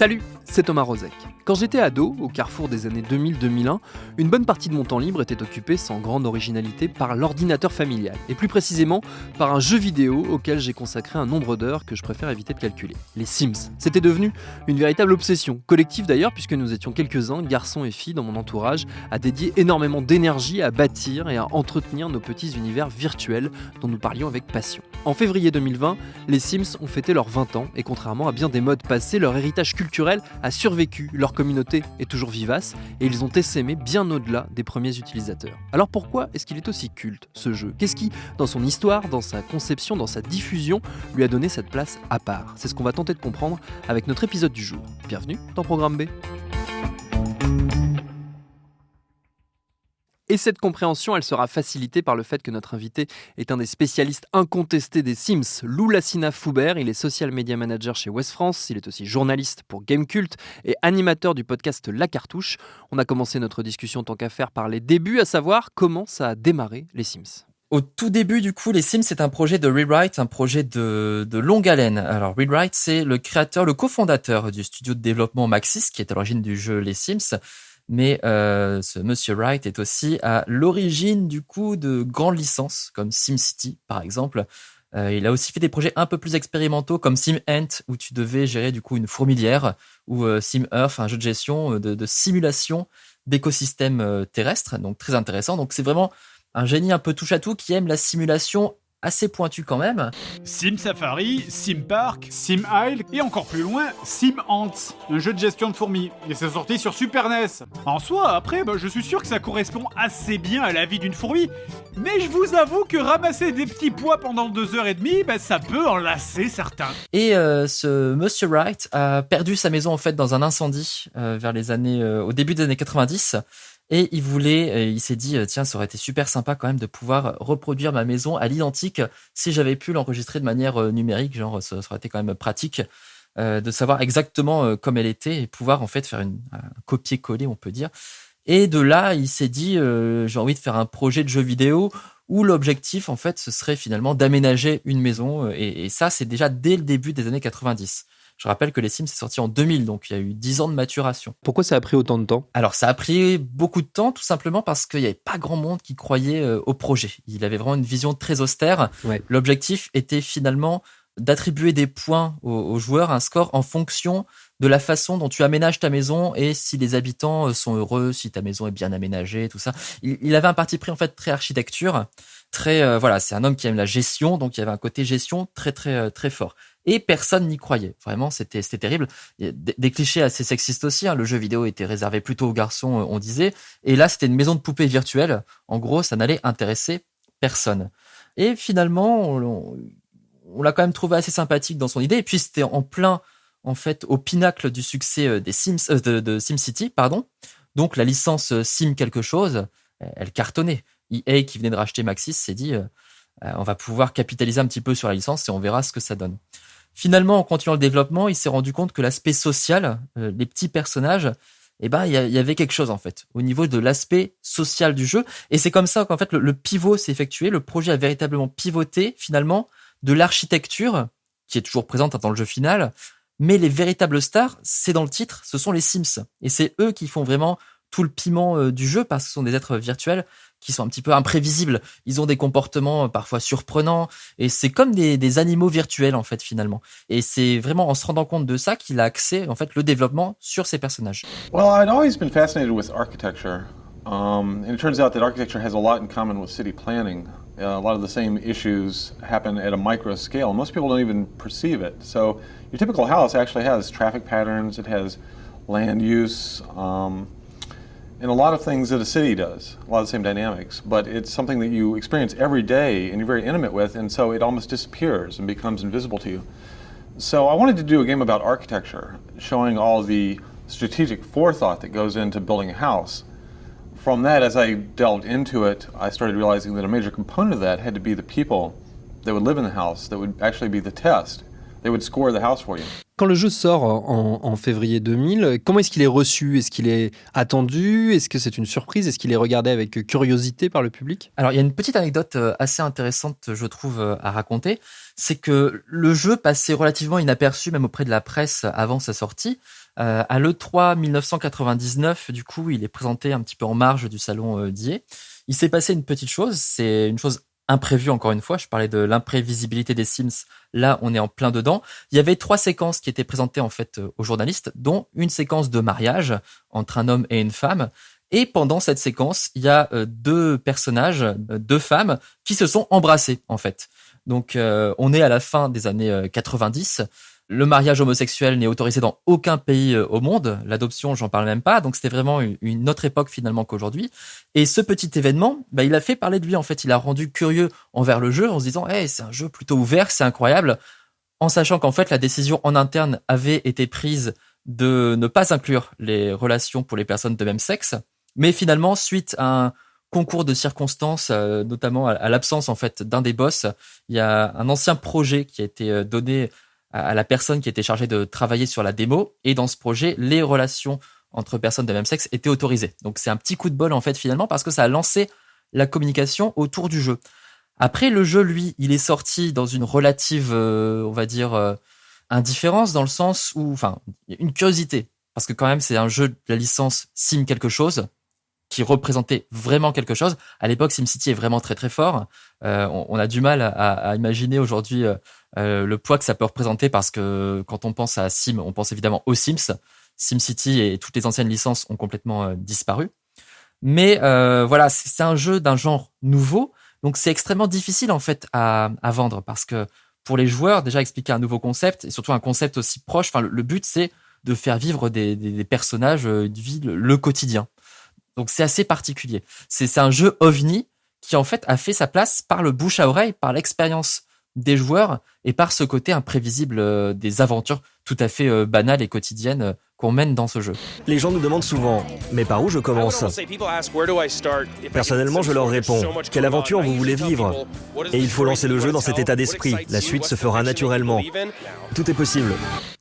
Salut, c'est Thomas Rozek. Quand j'étais ado, au carrefour des années 2000-2001, une bonne partie de mon temps libre était occupée sans grande originalité par l'ordinateur familial, et plus précisément par un jeu vidéo auquel j'ai consacré un nombre d'heures que je préfère éviter de calculer, les Sims. C'était devenu une véritable obsession, collective d'ailleurs, puisque nous étions quelques-uns, garçons et filles dans mon entourage, à dédier énormément d'énergie à bâtir et à entretenir nos petits univers virtuels dont nous parlions avec passion. En février 2020, les Sims ont fêté leurs 20 ans, et contrairement à bien des modes passés, leur héritage culturel a survécu, leur communauté est toujours vivace, et ils ont essaimé bien au-delà des premiers utilisateurs. Alors pourquoi est-ce qu'il est aussi culte, ce jeu ? Qu'est-ce qui, dans son histoire, dans sa conception, dans sa diffusion, lui a donné cette place à part ? C'est ce qu'on va tenter de comprendre avec notre épisode du jour. Bienvenue dans Programme B. Et cette compréhension, elle sera facilitée par le fait que notre invité est un des spécialistes incontestés des Sims, Lou Lassina-Foubert. Il est social media manager chez Ouest France, il est aussi journaliste pour Gamecult et animateur du podcast La Cartouche. On a commencé notre discussion tant qu'à faire par les débuts, à savoir comment ça a démarré les Sims. Au tout début, du coup, les Sims, c'est un projet de Rewrite, un projet de longue haleine. Alors, Rewrite, c'est le créateur, le cofondateur du studio de développement Maxis, qui est à l'origine du jeu Les Sims. Mais ce Monsieur Wright est aussi à l'origine du coup de grandes licences comme SimCity par exemple. Il a aussi fait des projets un peu plus expérimentaux comme SimAnt où tu devais gérer du coup une fourmilière ou SimEarth, un jeu de gestion de simulation d'écosystèmes terrestres, donc très intéressant. Donc c'est vraiment un génie un peu touche à tout qui aime la simulation assez pointu quand même. Sim Safari, Sim Park, Sim Isle et encore plus loin, Sim Ants, un jeu de gestion de fourmis. Et c'est sorti sur Super NES. En soi, après, je suis sûr que ça correspond assez bien à la vie d'une fourmi. Mais je vous avoue que ramasser des petits pois pendant 2h30, ça peut en lasser certains. Et ce Monsieur Wright a perdu sa maison en fait dans un incendie vers les années, au début des années 90. Et il s'est dit, tiens, ça aurait été super sympa quand même de pouvoir reproduire ma maison à l'identique si j'avais pu l'enregistrer de manière numérique, genre ça aurait été quand même pratique de savoir exactement comme elle était et pouvoir en fait faire un copier-coller, on peut dire. Et de là, il s'est dit, j'ai envie de faire un projet de jeu vidéo où l'objectif, en fait, ce serait finalement d'aménager une maison. Et ça, c'est déjà dès le début des années 90. Je rappelle que les Sims, c'est sorti en 2000, donc il y a eu 10 ans de maturation. Pourquoi ça a pris autant de temps ? Alors, ça a pris beaucoup de temps, tout simplement parce qu'il n'y avait pas grand monde qui croyait au projet. Il avait vraiment une vision très austère. Ouais. L'objectif était finalement d'attribuer des points aux joueurs, un score en fonction de la façon dont tu aménages ta maison et si les habitants sont heureux, si ta maison est bien aménagée, tout ça. Il avait un parti pris en fait très architecture, très c'est un homme qui aime la gestion, donc il y avait un côté gestion très très très fort. Et personne n'y croyait. Vraiment, c'était terrible. Il y a des clichés assez sexistes aussi. Le jeu vidéo était réservé plutôt aux garçons, on disait. Et là, c'était une maison de poupées virtuelle. En gros, ça n'allait intéresser personne. Et finalement, on l'a quand même trouvé assez sympathique dans son idée. Et puis, c'était en plein, en fait, au pinacle du succès des Sims, de SimCity, pardon. Donc, la licence Sim quelque chose, elle cartonnait. EA, qui venait de racheter Maxis, s'est dit, on va pouvoir capitaliser un petit peu sur la licence et on verra ce que ça donne. Finalement, en continuant le développement, il s'est rendu compte que l'aspect social, les petits personnages, il y avait quelque chose en fait au niveau de l'aspect social du jeu. Et c'est comme ça qu'en fait le pivot s'est effectué. Le projet a véritablement pivoté finalement de l'architecture qui est toujours présente dans le jeu final, mais les véritables stars, c'est dans le titre, ce sont les Sims. Et c'est eux qui font vraiment tout le piment du jeu parce que ce sont des êtres virtuels qui sont un petit peu imprévisibles. Ils ont des comportements parfois surprenants et c'est comme des animaux virtuels en fait finalement. Et c'est vraiment en se rendant compte de ça qu'il a axé en fait le développement sur ces personnages. Well, I'd always been fascinated with architecture. And it turns out that architecture has a lot in common with city planning. A lot of the same issues happen at a micro scale. Most people don't even perceive it. So your typical house actually has traffic patterns, it has land use, and a lot of things that a city does, a lot of the same dynamics, but it's something that you experience every day and you're very intimate with, and so it almost disappears and becomes invisible to you. So I wanted to do a game about architecture, showing all the strategic forethought that goes into building a house. From that, as I delved into it, I started realizing that a major component of that had to be the people that would live in the house, that would actually be the test. They would score the house for you. Quand le jeu sort en février 2000, comment est-ce qu'il est reçu ? Est-ce qu'il est attendu ? Est-ce que c'est une surprise ? Est-ce qu'il est regardé avec curiosité par le public ? Alors, il y a une petite anecdote assez intéressante, je trouve, à raconter. C'est que le jeu passait relativement inaperçu, même auprès de la presse avant sa sortie. À l'E3 1999, du coup, il est présenté un petit peu en marge du salon d'EA. Il s'est passé une petite chose, c'est une chose imprévue encore une fois. Je parlais de l'imprévisibilité des Sims. Là, on est en plein dedans. Il y avait 3 séquences qui étaient présentées en fait aux journalistes, dont une séquence de mariage entre un homme et une femme. Et pendant cette séquence, il y a 2 personnages, 2 femmes, qui se sont embrassées en fait. Donc, on est à la fin des années 90. Le mariage homosexuel n'est autorisé dans aucun pays au monde. L'adoption, j'en parle même pas. Donc, c'était vraiment une autre époque finalement qu'aujourd'hui. Et ce petit événement, il a fait parler de lui. En fait, il a rendu curieux envers le jeu en se disant, c'est un jeu plutôt ouvert, c'est incroyable. En sachant qu'en fait, la décision en interne avait été prise de ne pas inclure les relations pour les personnes de même sexe. Mais finalement, suite à un concours de circonstances, notamment à l'absence en fait d'un des boss, il y a un ancien projet qui a été donné à la personne qui était chargée de travailler sur la démo. Et dans ce projet, les relations entre personnes de même sexe étaient autorisées. Donc c'est un petit coup de bol en fait finalement parce que ça a lancé la communication autour du jeu. Après, le jeu, lui, il est sorti dans une relative, on va dire, indifférence dans le sens où, enfin, une curiosité. Parce que quand même, c'est un jeu de la licence Sim quelque chose qui représentait vraiment quelque chose. À l'époque, SimCity est vraiment très très fort. On a du mal à imaginer aujourd'hui le poids que ça peut représenter parce que quand on pense à Sim, on pense évidemment aux Sims. SimCity et toutes les anciennes licences ont complètement disparu. Mais voilà, c'est un jeu d'un genre nouveau, donc c'est extrêmement difficile en fait à vendre parce que pour les joueurs, déjà expliquer un nouveau concept et surtout un concept aussi proche. Enfin, le but c'est de faire vivre des personnages, de vivre le quotidien. Donc c'est assez particulier. C'est un jeu ovni qui en fait a fait sa place par le bouche à oreille, par l'expérience des joueurs et par ce côté imprévisible des aventures tout à fait banales et quotidiennes qu'on mène dans ce jeu. Les gens nous demandent souvent, mais par où je commence ? Personnellement, je leur réponds, quelle aventure vous voulez vivre ? Et il faut lancer le jeu dans cet état d'esprit. La suite se fera naturellement. Tout est possible.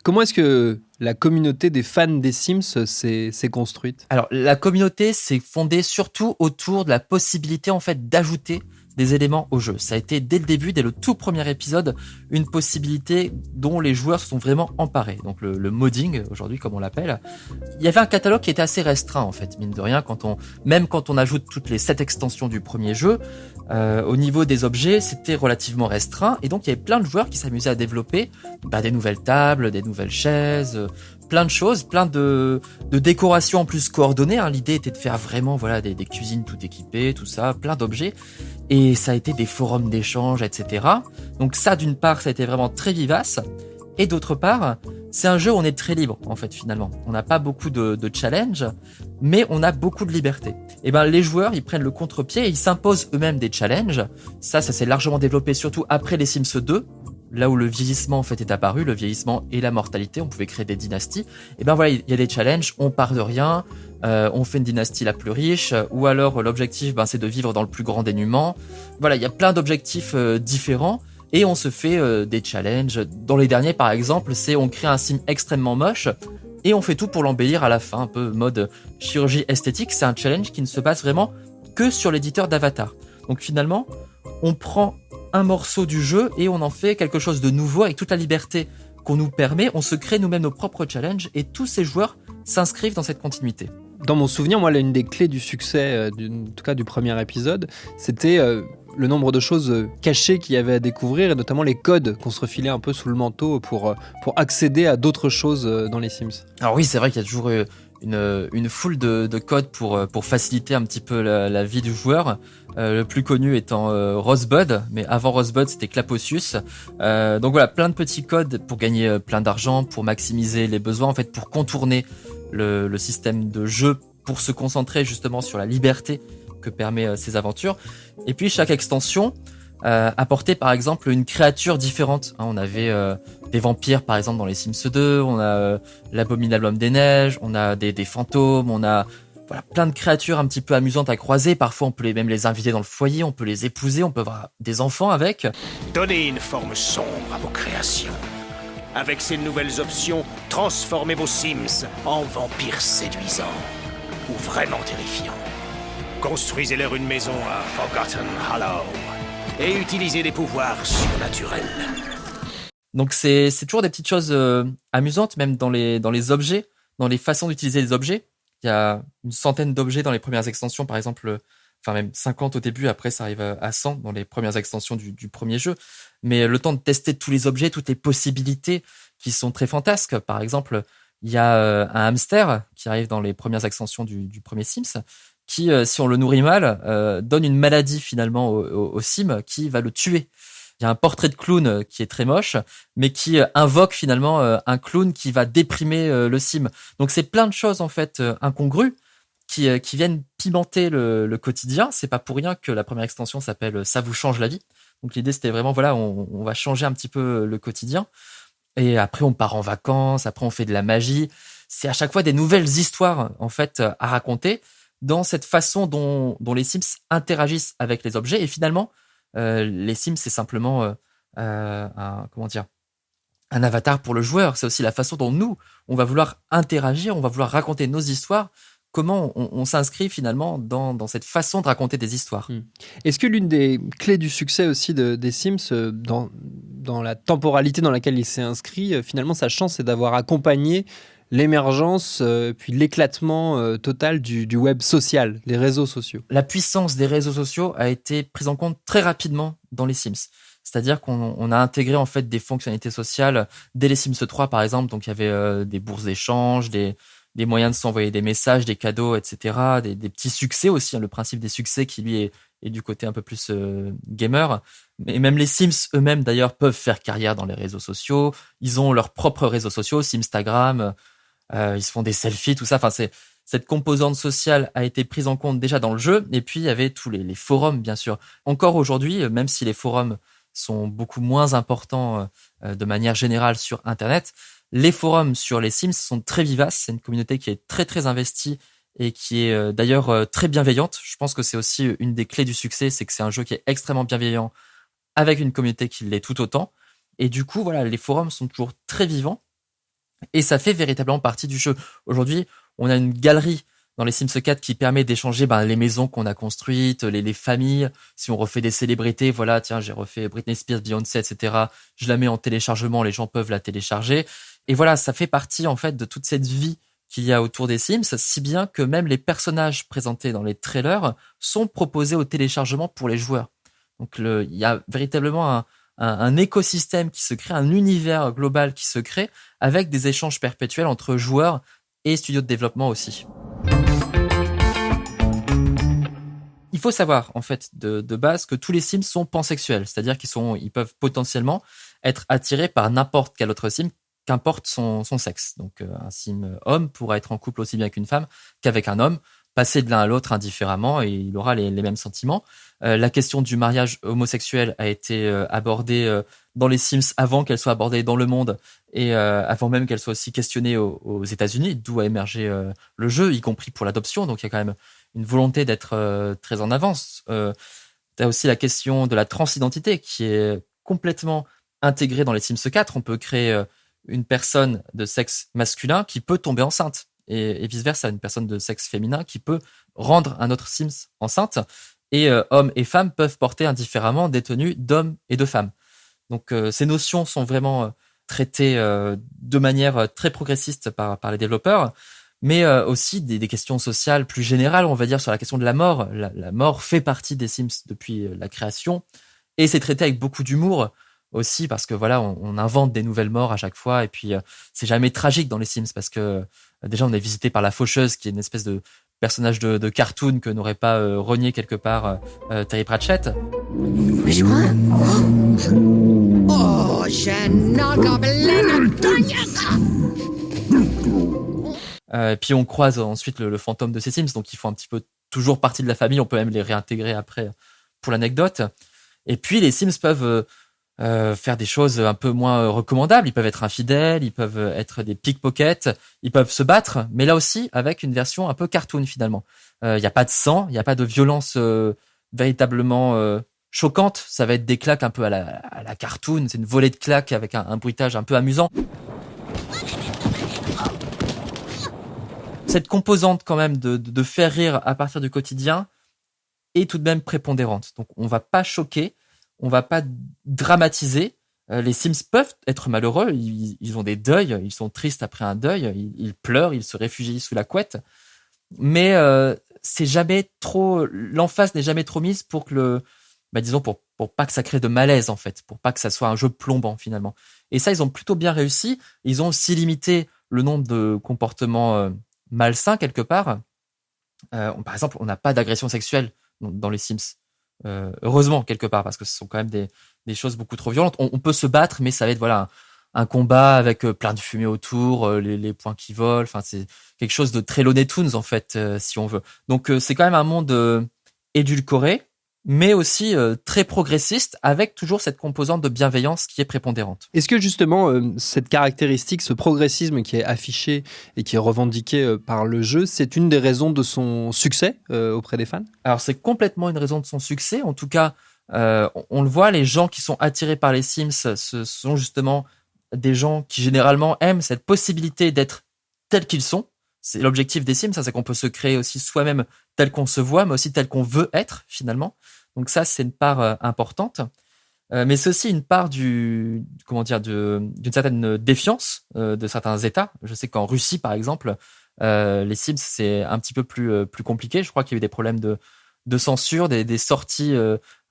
Comment est-ce que la communauté des fans des Sims s'est construite ? Alors, la communauté s'est fondée surtout autour de la possibilité en fait d'ajouter des éléments au jeu. Ça a été dès le début, dès le tout premier épisode, une possibilité dont les joueurs se sont vraiment emparés. Donc le modding, aujourd'hui comme on l'appelle. Il y avait un catalogue qui était assez restreint en fait, mine de rien, même quand on ajoute toutes les 7 extensions du premier jeu, au niveau des objets, c'était relativement restreint. Et donc il y avait plein de joueurs qui s'amusaient à développer des nouvelles tables, des nouvelles chaises, plein de choses, plein de décorations en plus coordonnées. L'idée était de faire vraiment des cuisines tout équipées, tout ça, plein d'objets. Et ça a été des forums d'échange, etc. Donc ça, d'une part, ça a été vraiment très vivace. Et d'autre part, c'est un jeu où on est très libre, en fait, finalement. On n'a pas beaucoup de challenge, mais on a beaucoup de liberté. Et les joueurs, ils prennent le contre-pied et ils s'imposent eux-mêmes des challenges. Ça s'est largement développé, surtout après les Sims 2. Là où le vieillissement en fait est apparu, le vieillissement et la mortalité, on pouvait créer des dynasties. Et il y a des challenges, on part de rien, on fait une dynastie la plus riche, ou alors l'objectif c'est de vivre dans le plus grand dénuement. Voilà, il y a plein d'objectifs différents et on se fait des challenges. Dans les derniers par exemple, c'est on crée un sim extrêmement moche et on fait tout pour l'embellir à la fin, un peu mode chirurgie esthétique. C'est un challenge qui ne se base vraiment que sur l'éditeur d'avatar. Donc finalement, on prend un morceau du jeu et on en fait quelque chose de nouveau avec toute la liberté qu'on nous permet. On se crée nous-mêmes nos propres challenges et tous ces joueurs s'inscrivent dans cette continuité. Dans mon souvenir, moi, l'une des clés du succès, en tout cas du premier épisode, c'était le nombre de choses cachées qu'il y avait à découvrir et notamment les codes qu'on se refilait un peu sous le manteau pour accéder à d'autres choses dans les Sims. Alors oui, c'est vrai qu'il y a toujours une foule de codes pour faciliter un petit peu la vie du joueur. Le plus connu étant Rosebud, mais avant Rosebud c'était Claposius. Donc voilà, plein de petits codes pour gagner plein d'argent, pour maximiser les besoins, en fait pour contourner le système de jeu, pour se concentrer justement sur la liberté que permet ces aventures. Et puis chaque extension apportait par exemple une créature différente. On avait des vampires par exemple dans les Sims 2, on a l'abominable homme des neiges, on a des fantômes, on a plein de créatures un petit peu amusantes à croiser. Parfois on peut même les inviter dans le foyer, on peut les épouser, on peut avoir des enfants avec. Donnez une forme sombre à vos créations. Avec ces nouvelles options, transformez vos Sims en vampires séduisants ou vraiment terrifiants. Construisez-leur une maison à Forgotten Hollow et utilisez des pouvoirs surnaturels. Donc c'est toujours des petites choses amusantes, même dans les objets. dans les façons d'utiliser les objets. Il y a une centaine d'objets dans les premières extensions, par exemple, enfin même 50 au début, après ça arrive à 100 dans les premières extensions du premier jeu. Mais le temps de tester tous les objets, toutes les possibilités qui sont très fantasques. Par exemple, il y a un hamster qui arrive dans les premières extensions du premier Sims, qui, si on le nourrit mal, donne une maladie finalement au sim qui va le tuer. Il y a un portrait de clown qui est très moche, mais qui invoque finalement un clown qui va déprimer le sim. Donc c'est plein de choses en fait incongrues qui viennent pimenter le quotidien. C'est pas pour rien que la première extension s'appelle Ça vous change la vie. Donc l'idée c'était vraiment voilà, on va changer un petit peu le quotidien. Et après on part en vacances, après on fait de la magie. C'est à chaque fois des nouvelles histoires en fait à raconter dans cette façon dont les Sims interagissent avec les objets. Et finalement, les Sims c'est simplement un avatar pour le joueur. C'est aussi la façon dont nous on va vouloir interagir, on va vouloir raconter nos histoires. Comment on s'inscrit finalement dans cette façon de raconter des histoires. Est-ce que l'une des clés du succès aussi des Sims, dans la temporalité dans laquelle il s'est inscrit, finalement sa chance c'est d'avoir accompagné l'émergence puis l'éclatement total du web social, des réseaux sociaux? La puissance des réseaux sociaux a été prise en compte très rapidement dans les Sims. C'est-à-dire qu'on a intégré en fait des fonctionnalités sociales dès les Sims 3 par exemple. Donc il y avait des bourses d'échange, des moyens de s'envoyer des messages, des cadeaux, etc. Des petits succès aussi, le principe des succès qui lui est du côté un peu plus gamer. Mais même les Sims eux-mêmes d'ailleurs peuvent faire carrière dans les réseaux sociaux. Ils ont leurs propres réseaux sociaux, Simstagram, ils se font des selfies, tout ça. Enfin, cette composante sociale a été prise en compte déjà dans le jeu. Et puis il y avait tous les forums, bien sûr. Encore aujourd'hui, même si les forums sont beaucoup moins importants de manière générale sur Internet, les forums sur les Sims sont très vivaces. C'est une communauté qui est très très investie et qui est d'ailleurs très bienveillante. Je pense que c'est aussi une des clés du succès, c'est que c'est un jeu qui est extrêmement bienveillant avec une communauté qui l'est tout autant. Et du coup, voilà, les forums sont toujours très vivants et ça fait véritablement partie du jeu. Aujourd'hui, on a une galerie dans les Sims 4 qui permet d'échanger les maisons qu'on a construites, les familles. Si on refait des célébrités, voilà, tiens, j'ai refait Britney Spears, Beyoncé, etc. Je la mets en téléchargement, les gens peuvent la télécharger. Et voilà, ça fait partie en fait de toute cette vie qu'il y a autour des Sims, si bien que même les personnages présentés dans les trailers sont proposés au téléchargement pour les joueurs. Donc il y a véritablement un écosystème qui se crée, un univers global qui se crée avec des échanges perpétuels entre joueurs et studios de développement aussi. Il faut savoir en fait de base que tous les Sims sont pansexuels, c'est-à-dire qu'ils peuvent potentiellement être attirés par n'importe quel autre Sim, qu'importe son sexe. Donc un Sim homme pourra être en couple aussi bien avec une femme qu'avec un homme, passer de l'un à l'autre indifféremment et il aura les mêmes sentiments. La question du mariage homosexuel a été abordée dans les Sims avant qu'elle soit abordée dans le monde et avant même qu'elle soit aussi questionnée aux États-Unis, d'où a émergé le jeu, y compris pour l'adoption. Donc il y a quand même une volonté d'être très en avance. T'as aussi la question de la transidentité qui est complètement intégrée dans les Sims 4. On peut créer une personne de sexe masculin qui peut tomber enceinte et vice-versa, une personne de sexe féminin qui peut rendre un autre Sims enceinte et hommes et femmes peuvent porter indifféremment des tenues d'hommes et de femmes. Donc ces notions sont vraiment traitées de manière très progressiste par les développeurs, mais aussi des questions sociales plus générales, on va dire, sur la question de la mort. La mort fait partie des Sims depuis la création et c'est traité avec beaucoup d'humour aussi parce que voilà, on invente des nouvelles morts à chaque fois et puis c'est jamais tragique dans les Sims parce que déjà on est visité par la faucheuse qui est une espèce de personnage de cartoon que n'aurait pas renié quelque part Terry Pratchett. Mais je crois... Oh, puis on croise ensuite le fantôme de ces Sims, donc ils font un petit peu toujours partie de la famille, on peut même les réintégrer après pour l'anecdote. Et puis les Sims peuvent faire des choses un peu moins recommandables. Ils peuvent être infidèles, ils peuvent être des pickpockets, ils peuvent se battre, mais là aussi avec une version un peu cartoon finalement. Il n'y a pas de sang, il n'y a pas de violence véritablement choquante. Ça va être des claques un peu à la cartoon, c'est une volée de claques avec un bruitage un peu amusant. Cette composante quand même de faire rire à partir du quotidien est tout de même prépondérante. Donc on va pas choquer, on va pas dramatiser, Les Sims peuvent être malheureux, ils ont des deuils, ils sont tristes après un deuil, ils pleurent, ils se réfugient sous la couette. Mais c'est jamais trop, l'emphase n'est jamais trop mise pour que disons pour pas que ça crée de malaise en fait, pour pas que ça soit un jeu plombant finalement. Et ça, ils ont plutôt bien réussi. Ils ont aussi limité le nombre de comportements malsains quelque part. Par exemple, on n'a pas d'agression sexuelle dans les Sims. Heureusement quelque part, parce que ce sont quand même des choses beaucoup trop violentes. On peut se battre, mais ça va être un combat avec plein de fumée autour, les poings qui volent. Enfin, c'est quelque chose de très Looney Tunes en fait, si on veut. Donc c'est quand même un monde édulcoré, mais aussi très progressiste, avec toujours cette composante de bienveillance qui est prépondérante. Est-ce que justement, cette caractéristique, ce progressisme qui est affiché et qui est revendiqué par le jeu, c'est une des raisons de son succès auprès des fans ? Alors c'est complètement une raison de son succès. En tout cas, on le voit, les gens qui sont attirés par les Sims, ce sont justement des gens qui généralement aiment cette possibilité d'être tels qu'ils sont. C'est l'objectif des Sims, ça, c'est qu'on peut se créer aussi soi-même tel qu'on se voit, mais aussi tel qu'on veut être finalement. Donc ça, c'est une part importante. Mais c'est aussi une part d'une certaine défiance de certains États. Je sais qu'en Russie, par exemple, les Sims, c'est un petit peu plus compliqué. Je crois qu'il y a eu des problèmes de censure, des sorties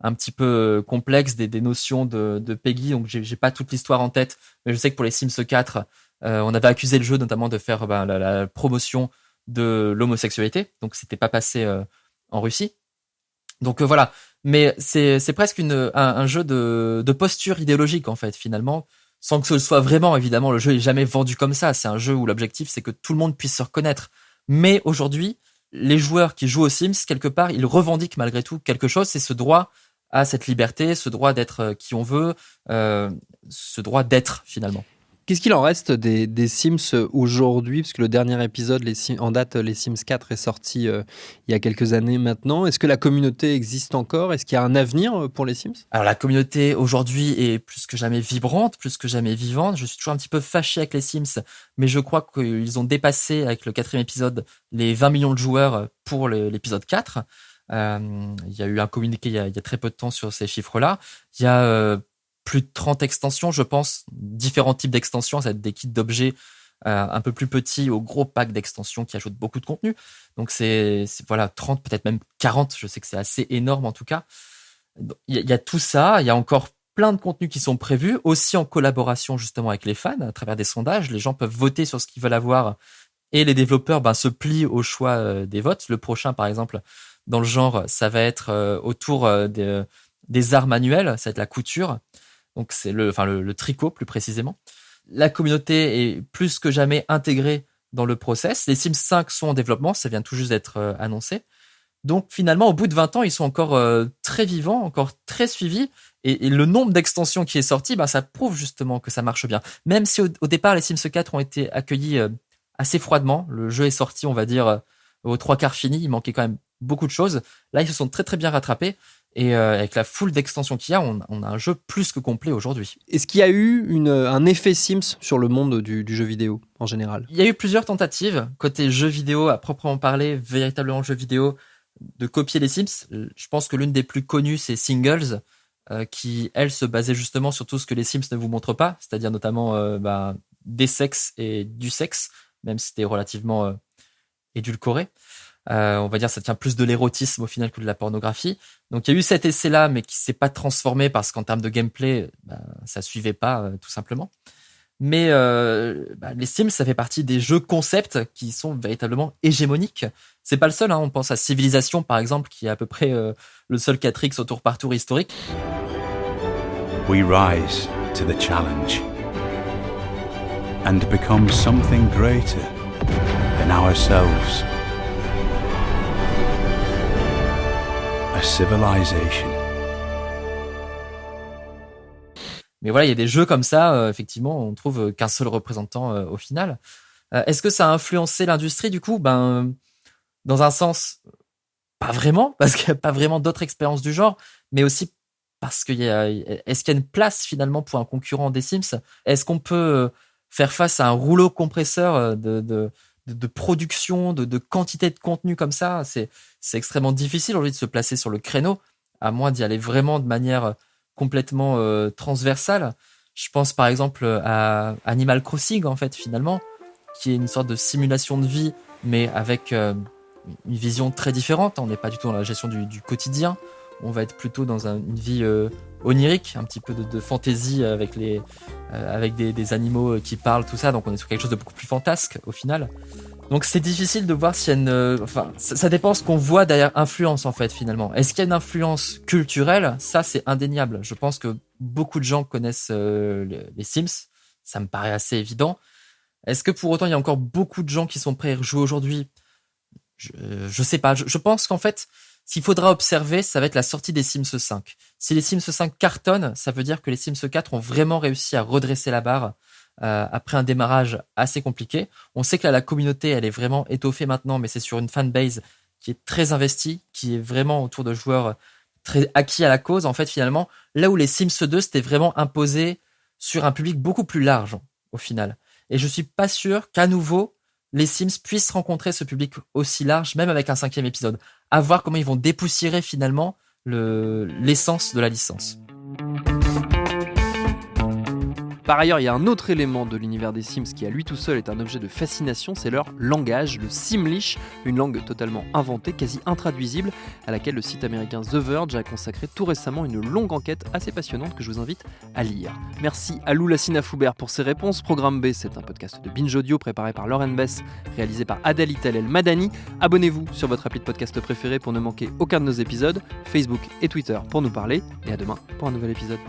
un petit peu complexes, des notions de PEGI. Donc j'ai pas toute l'histoire en tête, mais je sais que pour les Sims 4, on avait accusé le jeu notamment de faire la promotion de l'homosexualité. Donc c'était pas passé en Russie. Donc voilà. Mais c'est presque un jeu de posture idéologique en fait finalement, sans que ce soit vraiment, évidemment, le jeu est jamais vendu comme ça. C'est un jeu où l'objectif c'est que tout le monde puisse se reconnaître. Mais aujourd'hui, les joueurs qui jouent aux Sims, quelque part, ils revendiquent malgré tout quelque chose, c'est ce droit à cette liberté, ce droit d'être qui on veut, ce droit d'être finalement. Qu'est-ce qu'il en reste des Sims aujourd'hui ? Parce que le dernier épisode en date, les Sims 4, est sorti il y a quelques années maintenant. Est-ce que la communauté existe encore ? Est-ce qu'il y a un avenir pour les Sims ? Alors la communauté aujourd'hui est plus que jamais vibrante, plus que jamais vivante. Je suis toujours un petit peu fâché avec les Sims, mais je crois qu'ils ont dépassé avec le 4e épisode les 20 millions de joueurs pour l'épisode 4. Il y a eu un communiqué il y a très peu de temps sur ces chiffres-là. Il y a plus de 30 extensions, je pense, différents types d'extensions, ça va être des kits d'objets un peu plus petits au gros pack d'extensions qui ajoutent beaucoup de contenu. Donc c'est 30, peut-être même 40, je sais que c'est assez énorme en tout cas. Il y a tout ça, il y a encore plein de contenus qui sont prévus, aussi en collaboration justement avec les fans, à travers des sondages. Les gens peuvent voter sur ce qu'ils veulent avoir et les développeurs se plient au choix des votes. Le prochain, par exemple, dans le genre, ça va être autour des arts manuels, ça va être la couture. Donc c'est le tricot plus précisément. La communauté est plus que jamais intégrée dans le process. Les Sims 5 sont en développement, ça vient tout juste d'être annoncé. Donc finalement, au bout de 20 ans, ils sont encore très vivants, encore très suivis. Et le nombre d'extensions qui est sorti, ça prouve justement que ça marche bien. Même si au départ, les Sims 4 ont été accueillis assez froidement. Le jeu est sorti, on va dire, aux 3/4 fini. Il manquait quand même beaucoup de choses. Là, ils se sont très très bien rattrapés. Et avec la foule d'extensions qu'il y a, on a un jeu plus que complet aujourd'hui. Est-ce qu'il y a eu un effet Sims sur le monde du jeu vidéo en général ? Il y a eu plusieurs tentatives, côté jeu vidéo à proprement parler, véritablement jeu vidéo, de copier les Sims. Je pense que l'une des plus connues, c'est Singles, qui, elle, se basait justement sur tout ce que les Sims ne vous montrent pas, c'est-à-dire notamment des sexes et du sexe, même si c'était relativement édulcoré. On va dire ça tient plus de l'érotisme au final que de la pornographie. Donc il y a eu cet essai-là, mais qui s'est pas transformé parce qu'en termes de gameplay, ça suivait pas tout simplement. Mais les Sims, ça fait partie des jeux concepts qui sont véritablement hégémoniques. C'est pas le seul, on pense à Civilization par exemple, qui est à peu près le seul 4X au tour par tour historique. We rise to the challenge and become something greater than ourselves. A civilization. Mais voilà, il y a des jeux comme ça, effectivement, on trouve qu'un seul représentant au final. Est-ce que ça a influencé l'industrie du coup ? Dans un sens, pas vraiment, parce qu'il n'y a pas vraiment d'autres expériences du genre, mais aussi parce est-ce qu'il y a une place finalement pour un concurrent des Sims ? Est-ce qu'on peut faire face à un rouleau compresseur de production, de quantité de contenu comme ça ? C'est extrêmement difficile aujourd'hui de se placer sur le créneau, à moins d'y aller vraiment de manière complètement transversale. Je pense par exemple à Animal Crossing, en fait, finalement, qui est une sorte de simulation de vie, mais avec une vision très différente. On n'est pas du tout dans la gestion du quotidien. On va être plutôt dans une vie onirique, un petit peu de fantaisie avec des animaux qui parlent, tout ça. Donc on est sur quelque chose de beaucoup plus fantasque au final. Donc c'est difficile de voir s'il y a une... ça dépend ce qu'on voit derrière influence en fait finalement. Est-ce qu'il y a une influence culturelle ? Ça c'est indéniable. Je pense que beaucoup de gens connaissent les Sims. Ça me paraît assez évident. Est-ce que pour autant il y a encore beaucoup de gens qui sont prêts à jouer aujourd'hui ? Je sais pas. Je pense qu'en fait, ce qu'il faudra observer, ça va être la sortie des Sims 5. Si les Sims 5 cartonnent, ça veut dire que les Sims 4 ont vraiment réussi à redresser la barre après un démarrage assez compliqué. On sait que là, la communauté, elle est vraiment étoffée maintenant, mais c'est sur une fanbase qui est très investie, qui est vraiment autour de joueurs très acquis à la cause. En fait, finalement, là où les Sims 2 s'étaient vraiment imposés sur un public beaucoup plus large, au final. Et je suis pas sûr qu'à nouveau, les Sims puissent rencontrer ce public aussi large, même avec un 5e épisode. À voir comment ils vont dépoussiérer finalement l'essence de la licence. Par ailleurs, il y a un autre élément de l'univers des Sims qui à lui tout seul est un objet de fascination, c'est leur langage, le Simlish, une langue totalement inventée, quasi intraduisible, à laquelle le site américain The Verge a consacré tout récemment une longue enquête assez passionnante que je vous invite à lire. Merci à Lou Lassina-Foubert pour ses réponses. Programme B, c'est un podcast de Binge Audio préparé par Lauren Bess, réalisé par Adalitel El Madani. Abonnez-vous sur votre appli de podcast préféré pour ne manquer aucun de nos épisodes, Facebook et Twitter pour nous parler, et à demain pour un nouvel épisode.